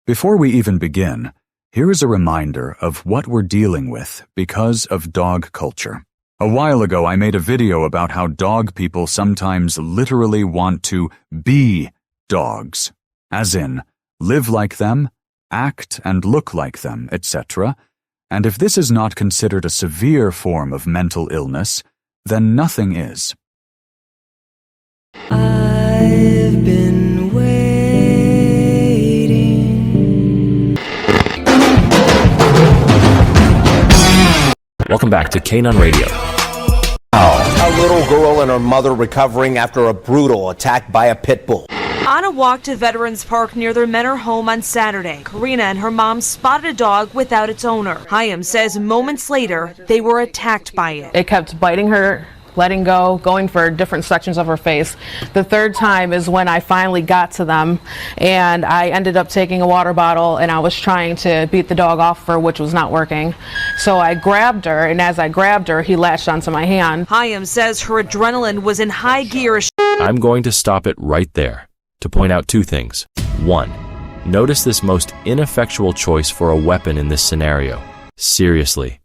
Before we even begin, here is a reminder of what we're dealing with because of dog culture. A while ago, I made a video about how dog people sometimes literally want to be dogs, as in, live like them, act and look like them, etc. And if this is not considered a severe form of mental illness, then nothing is. I've been waiting. Welcome back to K9 Radio. A little girl and her mother recovering after a brutal attack by a pit bull. On a walk to Veterans Park near their Menor home on Saturday, Karina and her mom spotted a dog without its owner. Hayam says moments later, they were attacked by it. It kept biting her, letting go, going for different sections of her face. The third time is when I finally got to them, and I ended up taking a water bottle, and I was trying to beat the dog off her, which was not working. So I grabbed her, and as I grabbed her, he latched onto my hand. Hayam says her adrenaline was in high gear. I'm going to stop it right there to point out two things. One, notice this most ineffectual choice for a weapon in this scenario. Seriously,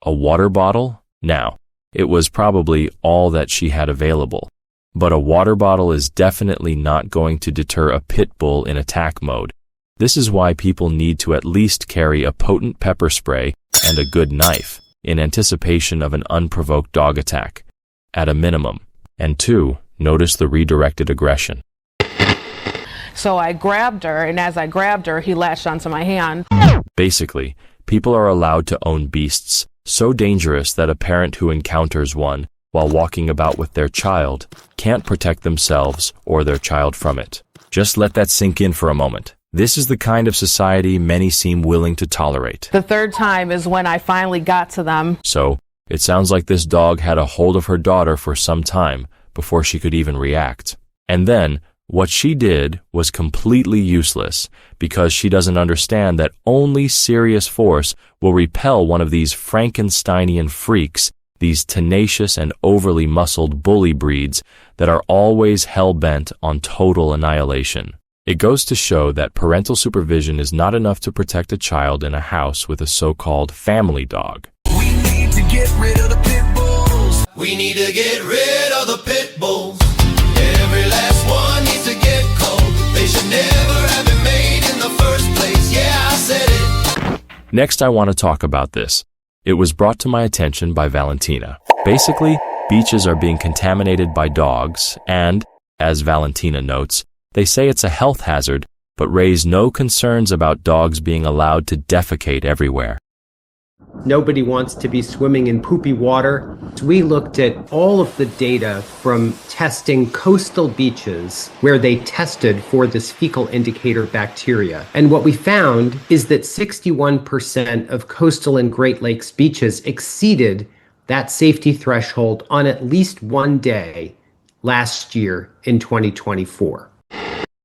a water bottle? Now, it was probably all that she had available. But a water bottle is definitely not going to deter a pit bull in attack mode. This is why people need to at least carry a potent pepper spray and a good knife in anticipation of an unprovoked dog attack, at a minimum. And two, notice the redirected aggression. So I grabbed her, and as I grabbed her, he latched onto my hand. Basically, people are allowed to own beasts so dangerous that a parent who encounters one while walking about with their child can't protect themselves or their child from it. Just let that sink in for a moment. This is the kind of society many seem willing to tolerate. The third time is when I finally got to them. So, it sounds like this dog had a hold of her daughter for some time before she could even react. And then, what she did was completely useless because she doesn't understand that only serious force will repel one of these Frankensteinian freaks, these tenacious and overly muscled bully breeds that are always hell-bent on total annihilation. It goes to show that parental supervision is not enough to protect a child in a house with a so-called family dog. We need to get rid of the pit bulls. We need to get rid of the pit bulls. Every last one needs to get cold. They should never have been made in the first place. Yeah, I said it. Next, I want to talk about this. It was brought to my attention by Valentina. Basically, beaches are being contaminated by dogs, and, as Valentina notes, they say it's a health hazard, but raise no concerns about dogs being allowed to defecate everywhere. Nobody wants to be swimming in poopy water. We looked at all of the data from testing coastal beaches where they tested for this fecal indicator bacteria. And what we found is that 61% of coastal and Great Lakes beaches exceeded that safety threshold on at least one day last year in 2024.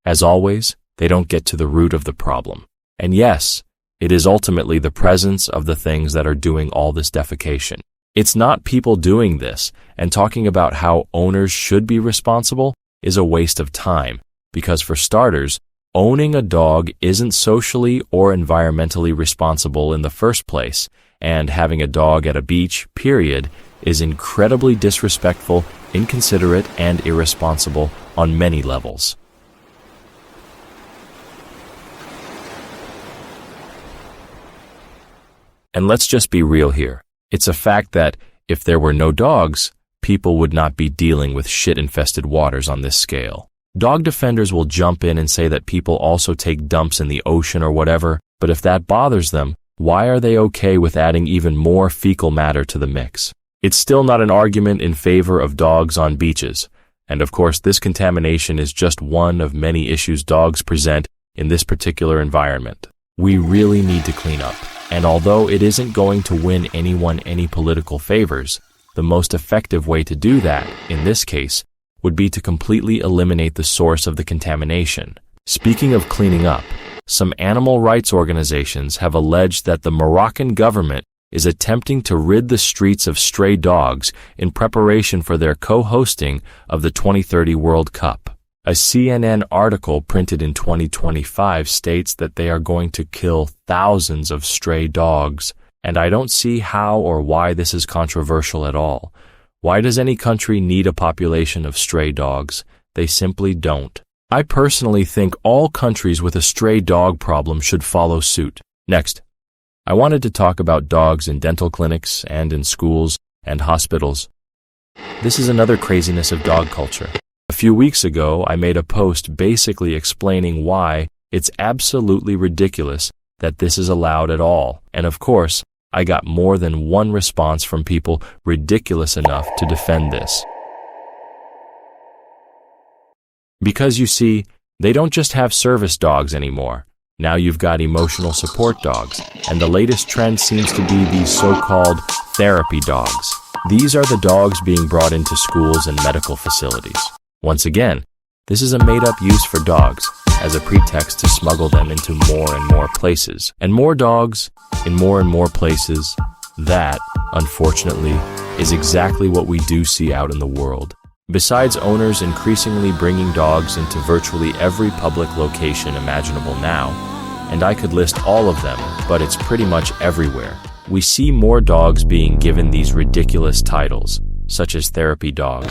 As always, they don't get to the root of the problem. And yes, it is ultimately the presence of the things that are doing all this defecation. It's not people doing this, and talking about how owners should be responsible is a waste of time, because for starters, owning a dog isn't socially or environmentally responsible in the first place, and having a dog at a beach, period, is incredibly disrespectful, inconsiderate, and irresponsible on many levels. And let's just be real here. It's a fact that if there were no dogs, people would not be dealing with shit-infested waters on this scale. Dog defenders will jump in and say that people also take dumps in the ocean or whatever, but if that bothers them, why are they okay with adding even more fecal matter to the mix? It's still not an argument in favor of dogs on beaches. And of course, this contamination is just one of many issues dogs present in this particular environment. We really need to clean up. And although it isn't going to win anyone any political favors, the most effective way to do that, in this case, would be to completely eliminate the source of the contamination. Speaking of cleaning up, some animal rights organizations have alleged that the Moroccan government is attempting to rid the streets of stray dogs in preparation for their co-hosting of the 2030 World Cup. A CNN article printed in 2025 states that they are going to kill thousands of stray dogs, and I don't see how or why this is controversial at all. Why does any country need a population of stray dogs? They simply don't. I personally think all countries with a stray dog problem should follow suit. Next, I wanted to talk about dogs in dental clinics and in schools and hospitals. This is another craziness of dog culture. A few weeks ago, I made a post basically explaining why it's absolutely ridiculous that this is allowed at all. And of course, I got more than one response from people ridiculous enough to defend this. Because you see, they don't just have service dogs anymore. Now you've got emotional support dogs, and the latest trend seems to be these so-called therapy dogs. These are the dogs being brought into schools and medical facilities. Once again, this is a made-up use for dogs as a pretext to smuggle them into more and more places. And more dogs in more and more places, that, unfortunately, is exactly what we do see out in the world. Besides owners increasingly bringing dogs into virtually every public location imaginable now, and I could list all of them, but it's pretty much everywhere, we see more dogs being given these ridiculous titles, such as therapy dog,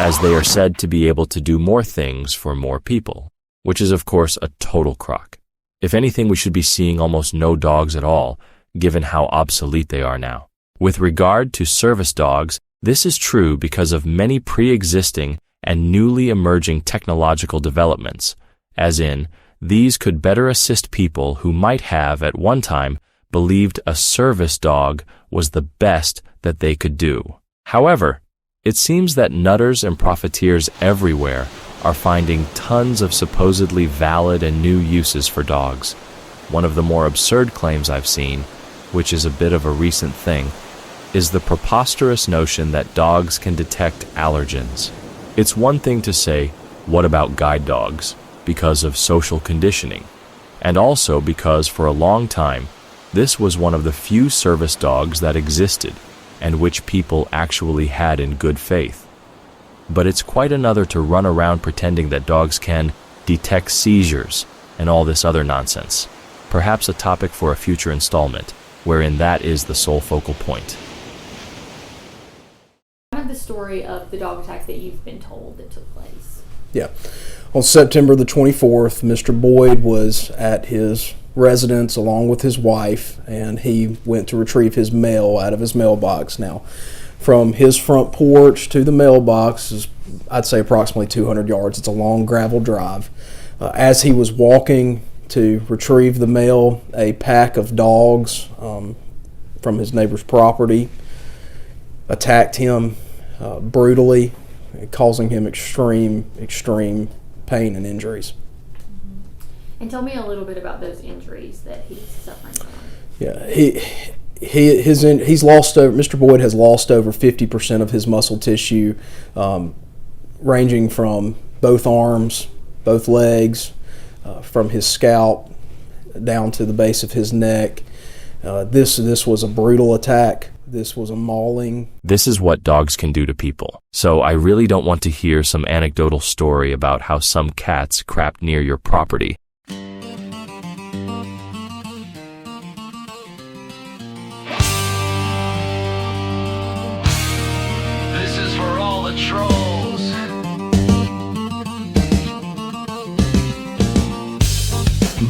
as they are said to be able to do more things for more people, which is of course a total crock. If anything, we should be seeing almost no dogs at all, given how obsolete they are now. With regard to service dogs, this is true because of many pre-existing and newly emerging technological developments, as in, these could better assist people who might have, at one time, believed a service dog was the best that they could do. However, it seems that nutters and profiteers everywhere are finding tons of supposedly valid and new uses for dogs. One of the more absurd claims I've seen, which is a bit of a recent thing, is the preposterous notion that dogs can detect allergens. It's one thing to say, what about guide dogs, because of social conditioning, and also because for a long time, this was one of the few service dogs that existed, and which people actually had in good faith. But it's quite another to run around pretending that dogs can detect seizures and all this other nonsense. Perhaps a topic for a future installment, wherein that is the sole focal point. Kind of the story of the dog attack that you've been told that took place. Yeah. On September the 24th, Mr. Boyd was at his residence along with his wife, and he went to retrieve his mail out of his mailbox. Now, from his front porch to the mailbox is, I'd say, approximately 200 yards. It's a long gravel drive. As he was walking to retrieve the mail, a pack of dogs from his neighbor's property attacked him brutally, causing him extreme pain and injuries. And tell me a little bit about those injuries that he's suffering from. Yeah, he's lost over. Mr. Boyd has lost over 50% of his muscle tissue, ranging from both arms, both legs, from his scalp down to the base of his neck. This was a brutal attack. This was a mauling. This is what dogs can do to people. So I really don't want to hear some anecdotal story about how some cats crapped near your property. This is for all the trolls.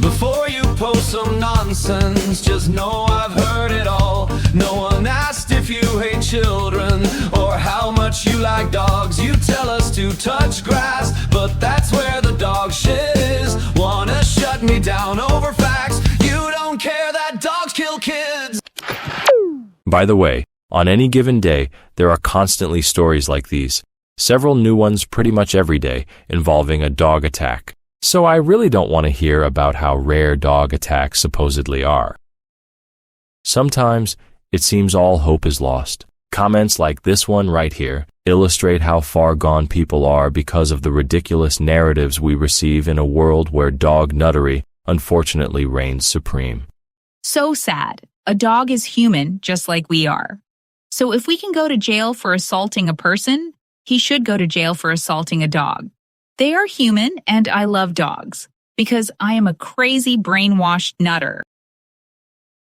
Before you post some nonsense, just know I've heard it all. No one asked if you hate children or how much you like dogs. You tell us to touch grass, but that's where the dog shit is. Wanna shut me down over facts? You don't care that dogs kill kids. By the way, on any given day, there are constantly stories like these. Several new ones pretty much every day involving a dog attack. So I really don't want to hear about how rare dog attacks supposedly are. Sometimes, it seems all hope is lost. Comments like this one right here illustrate how far gone people are because of the ridiculous narratives we receive in a world where dog nuttery unfortunately reigns supreme. So sad. A dog is human, just like we are. So if we can go to jail for assaulting a person, he should go to jail for assaulting a dog. They are human and I love dogs because I am a crazy brainwashed nutter.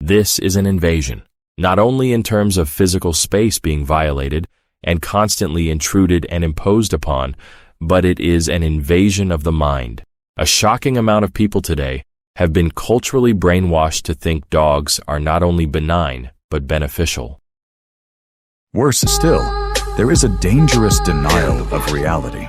This is an invasion, not only in terms of physical space being violated and constantly intruded and imposed upon, but it is an invasion of the mind. A shocking amount of people today have been culturally brainwashed to think dogs are not only benign, but beneficial. Worse still, there is a dangerous denial of reality.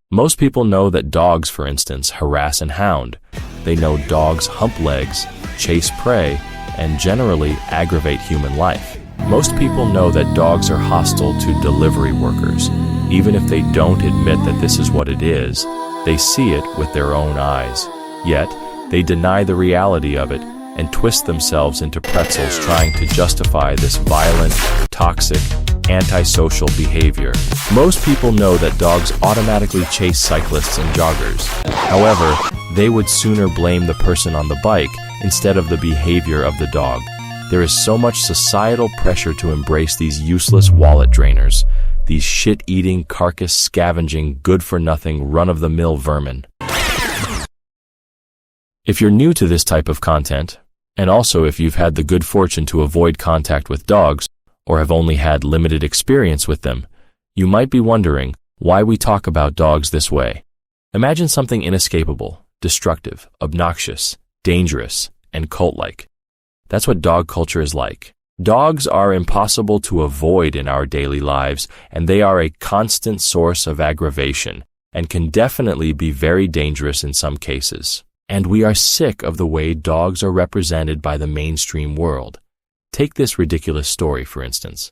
Most people know that dogs, for instance, harass and hound. They know dogs hump legs, chase prey, and generally aggravate human life. Most people know that dogs are hostile to delivery workers. Even if they don't admit that this is what it is, they see it with their own eyes. Yet, they deny the reality of it and twist themselves into pretzels trying to justify this violent, toxic, antisocial behavior. Most people know that dogs automatically chase cyclists and joggers. However, they would sooner blame the person on the bike instead of the behavior of the dog. There is so much societal pressure to embrace these useless wallet drainers, these shit-eating, carcass-scavenging, good-for-nothing, run-of-the-mill vermin. If you're new to this type of content, and also if you've had the good fortune to avoid contact with dogs, or have only had limited experience with them, you might be wondering why we talk about dogs this way. Imagine something inescapable, destructive, obnoxious, dangerous, and cult-like. That's what dog culture is like. Dogs are impossible to avoid in our daily lives, and they are a constant source of aggravation, and can definitely be very dangerous in some cases. And we are sick of the way dogs are represented by the mainstream world. Take this ridiculous story, for instance.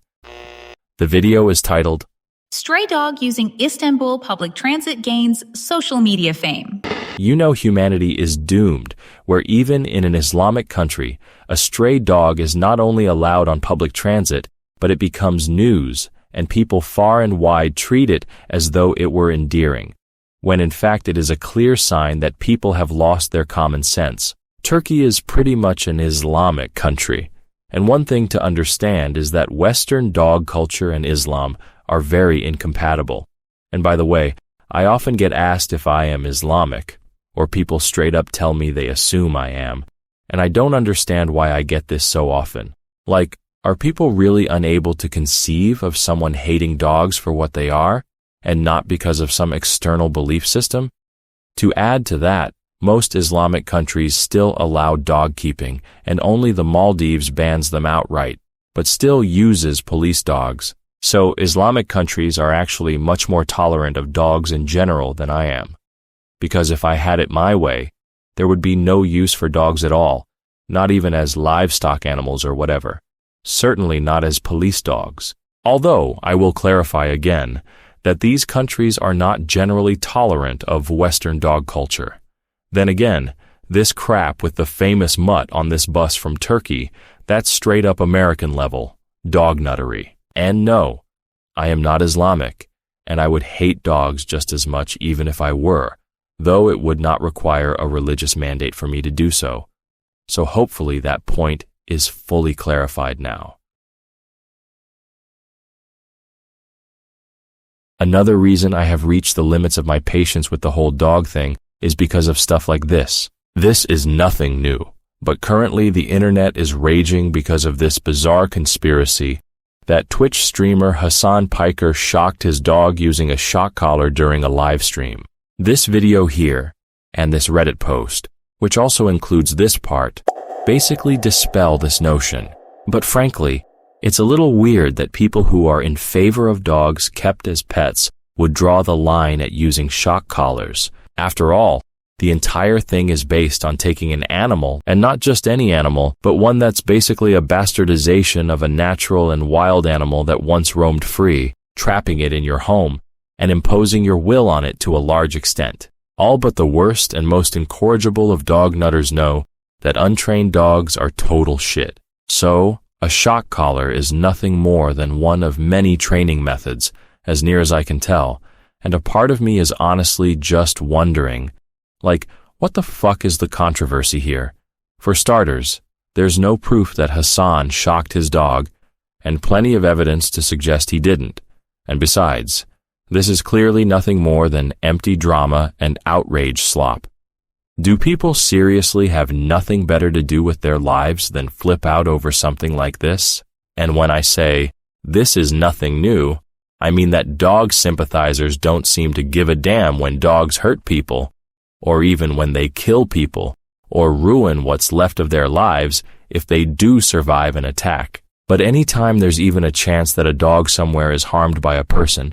The video is titled, Stray dog using Istanbul public transit gains social media fame. You know humanity is doomed, where even in an Islamic country, a stray dog is not only allowed on public transit, but it becomes news, and people far and wide treat it as though it were endearing, when in fact it is a clear sign that people have lost their common sense. Turkey is pretty much an Islamic country, and one thing to understand is that Western dog culture and Islam are very incompatible. And by the way, I often get asked if I am Islamic, or people straight up tell me they assume I am, and I don't understand why I get this so often. Like, are people really unable to conceive of someone hating dogs for what they are, and not because of some external belief system? To add to that, most Islamic countries still allow dog keeping, and only the Maldives bans them outright, but still uses police dogs. So Islamic countries are actually much more tolerant of dogs in general than I am. Because if I had it my way, there would be no use for dogs at all, not even as livestock animals or whatever. Certainly not as police dogs. Although, I will clarify again, that these countries are not generally tolerant of Western dog culture. Then again, this crap with the famous mutt on this bus from Turkey, that's straight up American level, dog nuttery. And no, I am not Islamic, and I would hate dogs just as much even if I were, though it would not require a religious mandate for me to do so. So hopefully that point is fully clarified now. Another reason I have reached the limits of my patience with the whole dog thing is because of stuff like this. This is nothing new, but currently the internet is raging because of this bizarre conspiracy that Twitch streamer Hasan Piker shocked his dog using a shock collar during a live stream. This video here, and this Reddit post, which also includes this part, basically dispel this notion. But frankly, it's a little weird that people who are in favor of dogs kept as pets would draw the line at using shock collars. After all, the entire thing is based on taking an animal, and not just any animal, but one that's basically a bastardization of a natural and wild animal that once roamed free, trapping it in your home, and imposing your will on it to a large extent. All but the worst and most incorrigible of dog nutters know that untrained dogs are total shit. So, a shock collar is nothing more than one of many training methods, as near as I can tell, and a part of me is honestly just wondering, like, what the fuck is the controversy here? For starters, there's no proof that Hasan shocked his dog, and plenty of evidence to suggest he didn't. And besides, This is clearly nothing more than empty drama and outrage slop. Do people seriously have nothing better to do with their lives than flip out over something like this? And when I say, this is nothing new, I mean that dog sympathizers don't seem to give a damn when dogs hurt people, or even when they kill people, or ruin what's left of their lives if they do survive an attack. But any time there's even a chance that a dog somewhere is harmed by a person,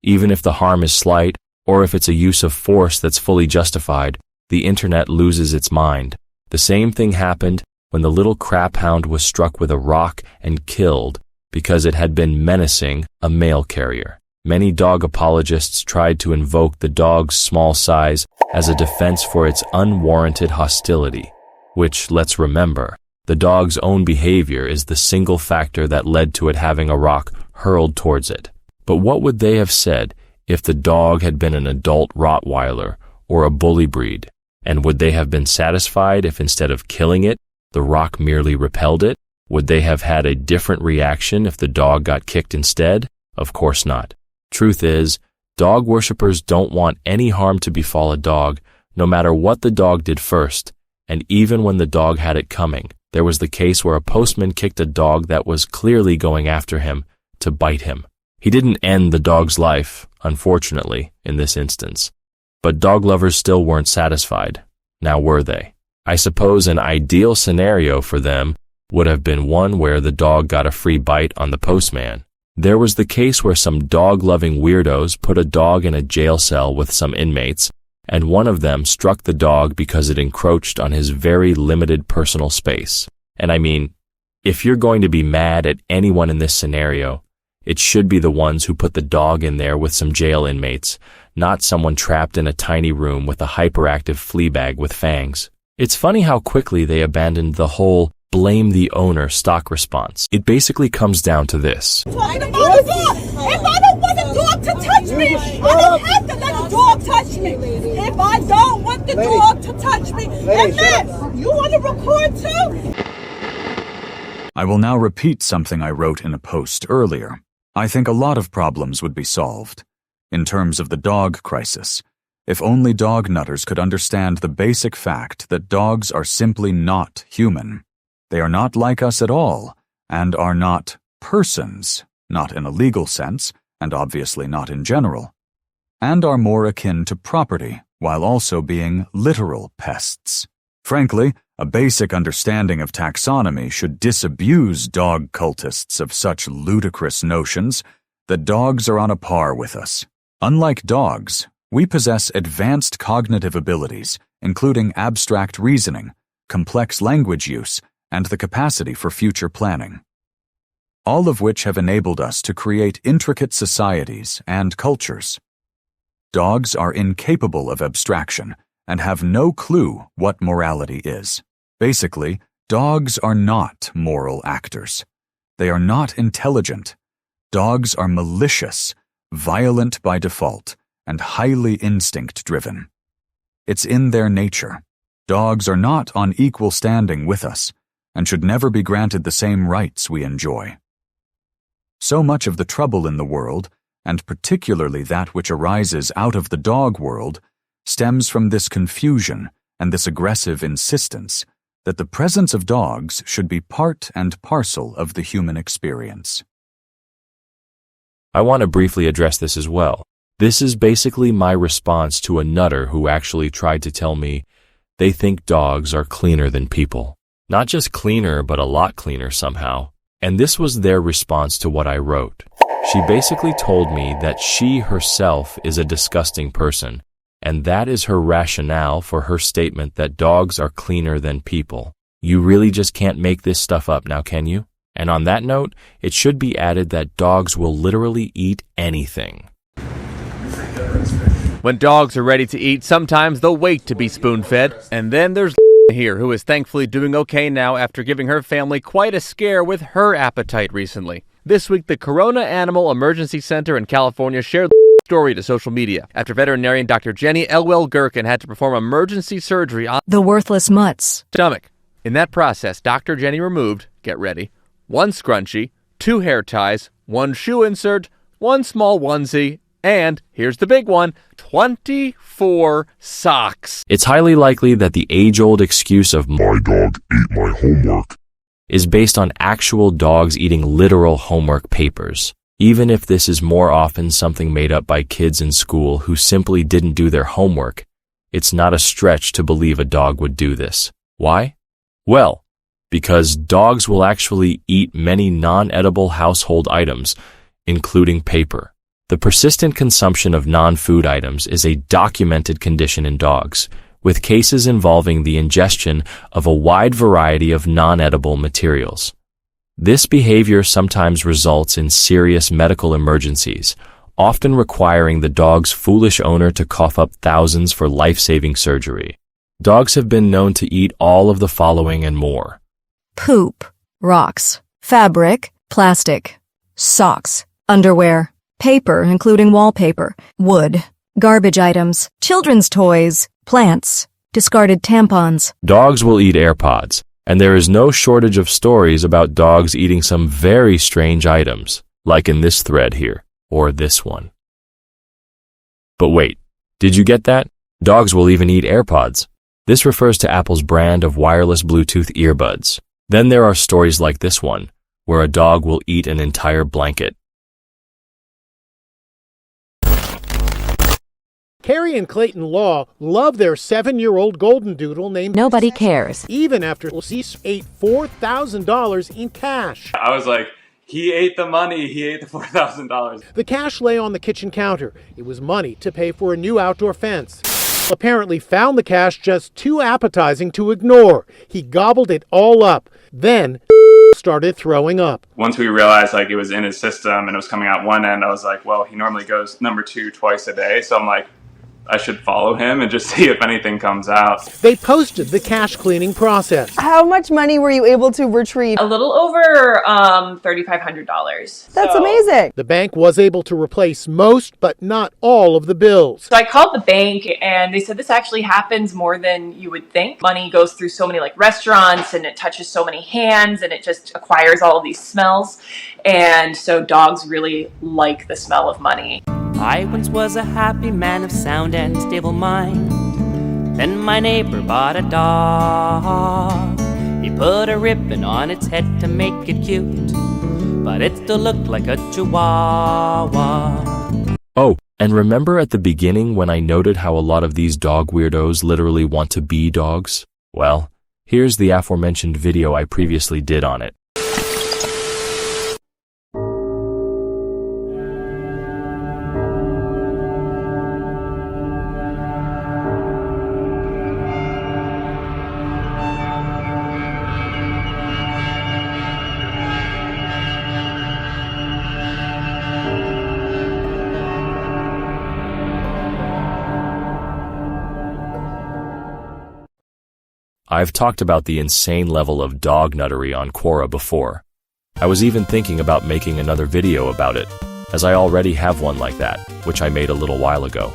even if the harm is slight, or if it's a use of force that's fully justified, the internet loses its mind. The same thing happened when the little crap hound was struck with a rock and killed because it had been menacing a mail carrier. Many dog apologists tried to invoke the dog's small size as a defense for its unwarranted hostility, which, let's remember, the dog's own behavior is the single factor that led to it having a rock hurled towards it. But what would they have said if the dog had been an adult Rottweiler or a bully breed? And would they have been satisfied if instead of killing it, the rock merely repelled it? Would they have had a different reaction if the dog got kicked instead? Of course not. Truth is, dog worshippers don't want any harm to befall a dog, no matter what the dog did first, and even when the dog had it coming. There was the case where a postman kicked a dog that was clearly going after him to bite him. He didn't end the dog's life, unfortunately, in this instance. But dog lovers still weren't satisfied. Now were they? I suppose an ideal scenario for them would have been one where the dog got a free bite on the postman. There was the case where some dog-loving weirdos put a dog in a jail cell with some inmates, and one of them struck the dog because it encroached on his very limited personal space. And I mean, if you're going to be mad at anyone in this scenario, it should be the ones who put the dog in there with some jail inmates, not someone trapped in a tiny room with a hyperactive flea bag with fangs. It's funny how quickly they abandoned the whole blame the owner stock response. It basically comes down to this. Talking about a dog. If I don't want a dog to touch me, I don't have to let a dog touch me. If I don't want the dog to touch me, and man, you want to record too? I will now repeat something I wrote in a post earlier. I think a lot of problems would be solved. In terms of the dog crisis, if only dog nutters could understand the basic fact that dogs are simply not human. They are not like us at all, and are not persons, not in a legal sense, and obviously not in general, and are more akin to property, while also being literal pests. Frankly, a basic understanding of taxonomy should disabuse dog cultists of such ludicrous notions that dogs are on a par with us. Unlike dogs, we possess advanced cognitive abilities, including abstract reasoning, complex language use, and the capacity for future planning, all of which have enabled us to create intricate societies and cultures. Dogs are incapable of abstraction and have no clue what morality is. Basically, dogs are not moral actors. They are not intelligent. Dogs are malicious, violent by default, and highly instinct-driven. It's in their nature. Dogs are not on equal standing with us, and should never be granted the same rights we enjoy. So much of the trouble in the world, and particularly that which arises out of the dog world, stems from this confusion and this aggressive insistence that the presence of dogs should be part and parcel of the human experience. I want to briefly address this as well. This is basically my response to a nutter who actually tried to tell me they think dogs are cleaner than people. Not just cleaner, but a lot cleaner somehow. And this was their response to what I wrote. She basically told me that she herself is a disgusting person, and that is her rationale for her statement that dogs are cleaner than people. You really just can't make this stuff up now, can you? And on that note, it should be added that dogs will literally eat anything. When dogs are ready to eat, sometimes they'll wait to be spoon-fed, and then there's here, who is thankfully doing okay now after giving her family quite a scare with her appetite recently. This week, the Corona Animal Emergency Center in California shared the story to social media after veterinarian Dr. Jenny Elwell-Gherkin had to perform emergency surgery on the worthless mutts stomach. In that process, Dr. Jenny removed, get ready, 1 scrunchie, 2 hair ties, 1 shoe insert, 1 small onesie, And here's the big one, 24 socks. It's highly likely that the age-old excuse of "my dog ate my homework" is based on actual dogs eating literal homework papers, even if this is more often something made up by kids in school who simply didn't do their homework. It's not a stretch to believe a dog would do this. Why? Well, because dogs will actually eat many non-edible household items, including paper. The persistent consumption of non-food items is a documented condition in dogs, with cases involving the ingestion of a wide variety of non-edible materials. This behavior sometimes results in serious medical emergencies, often requiring the dog's foolish owner to cough up thousands for life-saving surgery. Dogs have been known to eat all of the following and more: poop, rocks, fabric, plastic, socks, underwear, paper including wallpaper, wood, garbage items, children's toys, plants, discarded tampons. Dogs will eat AirPods, and there is no shortage of stories about dogs eating some very strange items, like in this thread here, or this one. But wait, did you get that? Dogs will even eat AirPods. This refers to Apple's brand of wireless Bluetooth earbuds. Then there are stories like this one, where a dog will eat an entire blanket. Carrie and Clayton Law love their 7-year-old golden doodle named Nobody Cares, even after he ate $4,000 in cash. I was like, he ate the money. He ate the $4,000. The cash lay on the kitchen counter. It was money to pay for a new outdoor fence. Apparently found the cash just too appetizing to ignore. He gobbled it all up, then started throwing up. Once we realized like it was in his system and it was coming out one end, I was like, well, he normally goes number 2 twice a day. So I'm like, I should follow him and just see if anything comes out. They posted the cash cleaning process. How much money were you able to retrieve? A little over $3,500. That's amazing. The bank was able to replace most, but not all of the bills. So I called the bank and they said this actually happens more than you would think. Money goes through so many like restaurants and it touches so many hands and it just acquires all of these smells. And so dogs really like the smell of money. I once was a happy man of sound and stable mind. Then my neighbor bought a dog. He put a ribbon on its head to make it cute, but it still looked like a chihuahua. Oh, and remember at the beginning when I noted how a lot of these dog weirdos literally want to be dogs? Well, here's the aforementioned video I previously did on it. I've talked about the insane level of dog nuttery on Quora before. I was even thinking about making another video about it, as I already have one like that, which I made a little while ago.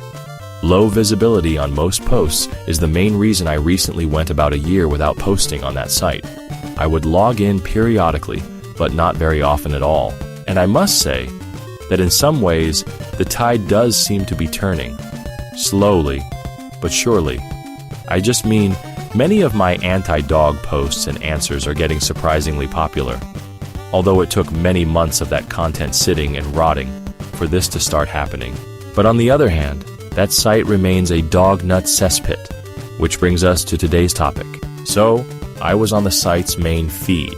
Low visibility on most posts is the main reason I recently went about a year without posting on that site. I would log in periodically, but not very often at all. And I must say that in some ways, the tide does seem to be turning. Slowly, but surely. I just mean, many of my anti-dog posts and answers are getting surprisingly popular, although it took many months of that content sitting and rotting for this to start happening. But on the other hand, that site remains a dog nut cesspit, which brings us to today's topic. So, I was on the site's main feed,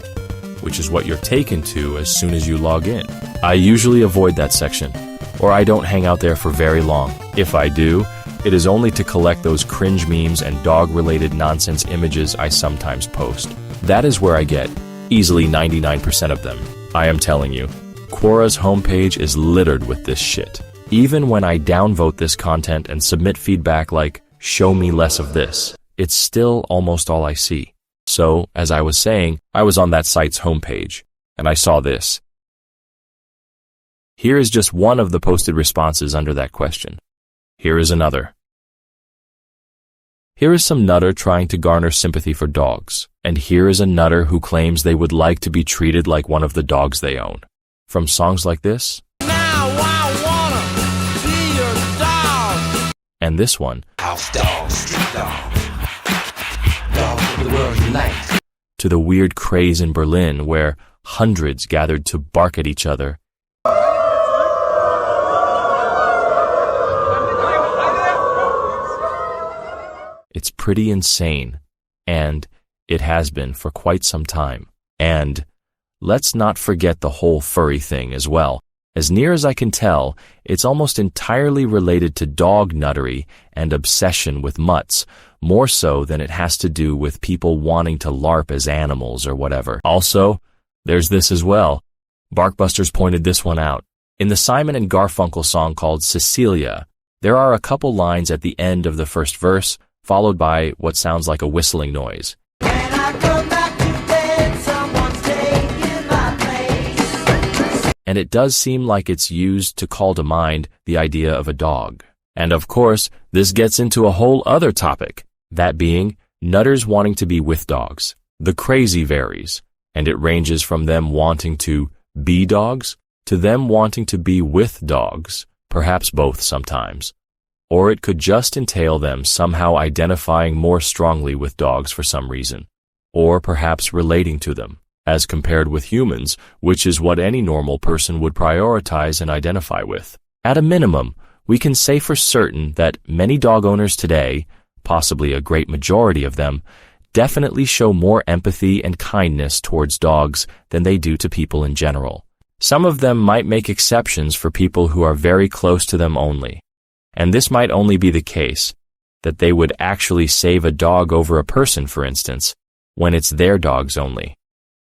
which is what you're taken to as soon as you log in. I usually avoid that section, or I don't hang out there for very long. If I do, it is only to collect those cringe memes and dog-related nonsense images I sometimes post. That is where I get easily 99% of them. I am telling you, Quora's homepage is littered with this shit. Even when I downvote this content and submit feedback like, show me less of this, it's still almost all I see. So, as I was saying, I was on that site's homepage, and I saw this. Here is just one of the posted responses under that question. Here is another. Here is some nutter trying to garner sympathy for dogs, and here is a nutter who claims they would like to be treated like one of the dogs they own. From songs like this, Now I wanna be And this one, House dog, street dog, dog of the world unite. to the weird craze in Berlin where hundreds gathered to bark at each other. It's pretty insane, and it has been for quite some time. And let's not forget the whole furry thing as well. As near as I can tell, it's almost entirely related to dog nuttery and obsession with mutts, more so than it has to do with people wanting to LARP as animals or whatever. Also, there's this as well. Barkbusters pointed this one out. In the Simon and Garfunkel song called Cecilia, there are a couple lines at the end of the first verse, followed by what sounds like a whistling noise. And it does seem like it's used to call to mind the idea of a dog. And of course, this gets into a whole other topic, that being nutters wanting to be with dogs. The crazy varies, and it ranges from them wanting to be dogs to them wanting to be with dogs, perhaps both sometimes. Or it could just entail them somehow identifying more strongly with dogs for some reason, or perhaps relating to them, as compared with humans, which is what any normal person would prioritize and identify with. At a minimum, we can say for certain that many dog owners today, possibly a great majority of them, definitely show more empathy and kindness towards dogs than they do to people in general. Some of them might make exceptions for people who are very close to them only. And this might only be the case, that they would actually save a dog over a person, for instance, when it's their dogs only.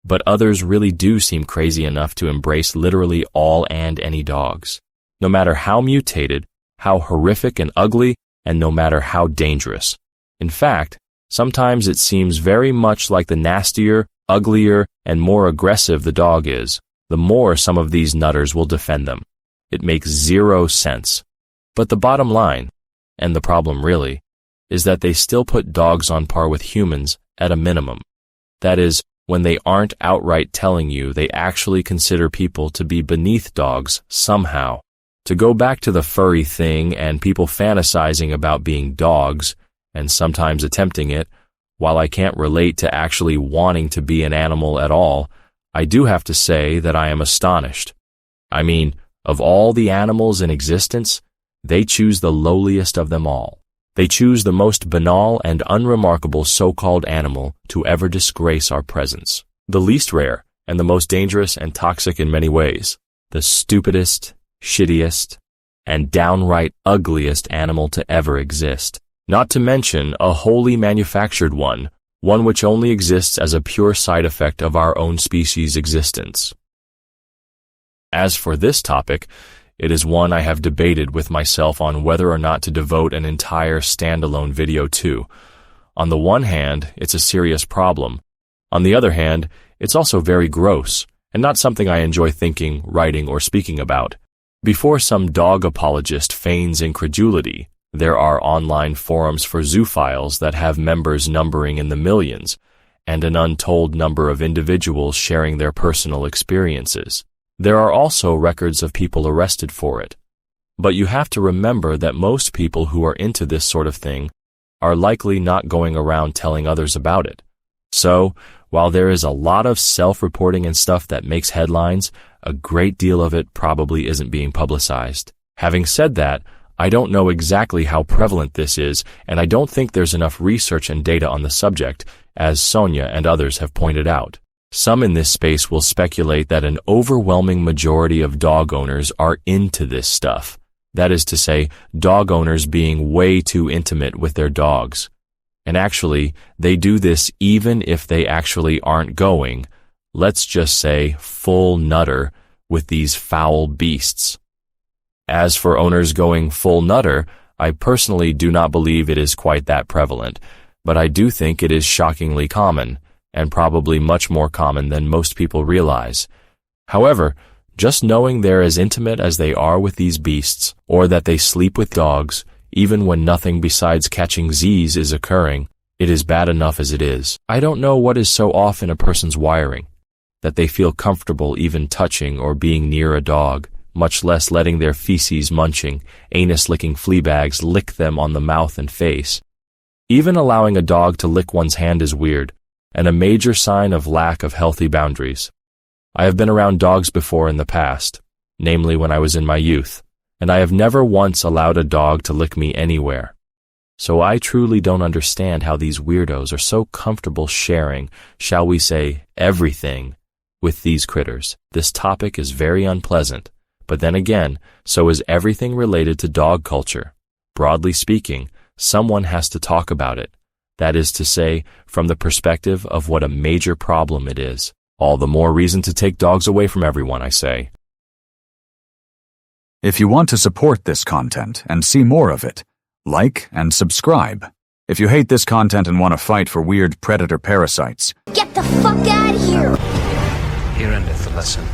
But others really do seem crazy enough to embrace literally all and any dogs, no matter how mutated, how horrific and ugly, and no matter how dangerous. In fact, sometimes it seems very much like the nastier, uglier, and more aggressive the dog is, the more some of these nutters will defend them. It makes zero sense. But the bottom line, and the problem really, is that they still put dogs on par with humans at a minimum. That is, when they aren't outright telling you they actually consider people to be beneath dogs somehow. To go back to the furry thing and people fantasizing about being dogs, and sometimes attempting it, while I can't relate to actually wanting to be an animal at all, I do have to say that I am astonished. I mean, of all the animals in existence, they choose the lowliest of them all. They choose the most banal and unremarkable so-called animal to ever disgrace our presence. The least rare, and the most dangerous and toxic in many ways. The stupidest, shittiest, and downright ugliest animal to ever exist. Not to mention a wholly manufactured one which only exists as a pure side effect of our own species' existence. As for this topic, it is one I have debated with myself on whether or not to devote an entire standalone video to. On the one hand, it's a serious problem. On the other hand, it's also very gross, and not something I enjoy thinking, writing, or speaking about. Before some dog apologist feigns incredulity, there are online forums for zoophiles that have members numbering in the millions, and an untold number of individuals sharing their personal experiences. There are also records of people arrested for it. But you have to remember that most people who are into this sort of thing are likely not going around telling others about it. So, while there is a lot of self-reporting and stuff that makes headlines, a great deal of it probably isn't being publicized. Having said that, I don't know exactly how prevalent this is, and I don't think there's enough research and data on the subject, as Sonia and others have pointed out. Some in this space will speculate that an overwhelming majority of dog owners are into this stuff. That is to say, dog owners being way too intimate with their dogs. And actually, they do this even if they actually aren't going, let's just say, full nutter with these foul beasts. As for owners going full nutter, I personally do not believe it is quite that prevalent, but I do think it is shockingly common, and probably much more common than most people realize. However, just knowing they're as intimate as they are with these beasts, or that they sleep with dogs, even when nothing besides catching Z's is occurring, it is bad enough as it is. I don't know what is so off in a person's wiring, that they feel comfortable even touching or being near a dog, much less letting their feces-munching, anus-licking flea bags lick them on the mouth and face. Even allowing a dog to lick one's hand is weird, and a major sign of lack of healthy boundaries. I have been around dogs before in the past, namely when I was in my youth, and I have never once allowed a dog to lick me anywhere. So I truly don't understand how these weirdos are so comfortable sharing, shall we say, everything with these critters. This topic is very unpleasant, but then again, so is everything related to dog culture. Broadly speaking, someone has to talk about it. That is to say, from the perspective of what a major problem it is. All the more reason to take dogs away from everyone, I say. If you want to support this content and see more of it, like and subscribe. If you hate this content and want to fight for weird predator parasites, Get the fuck out of here! Here endeth the lesson.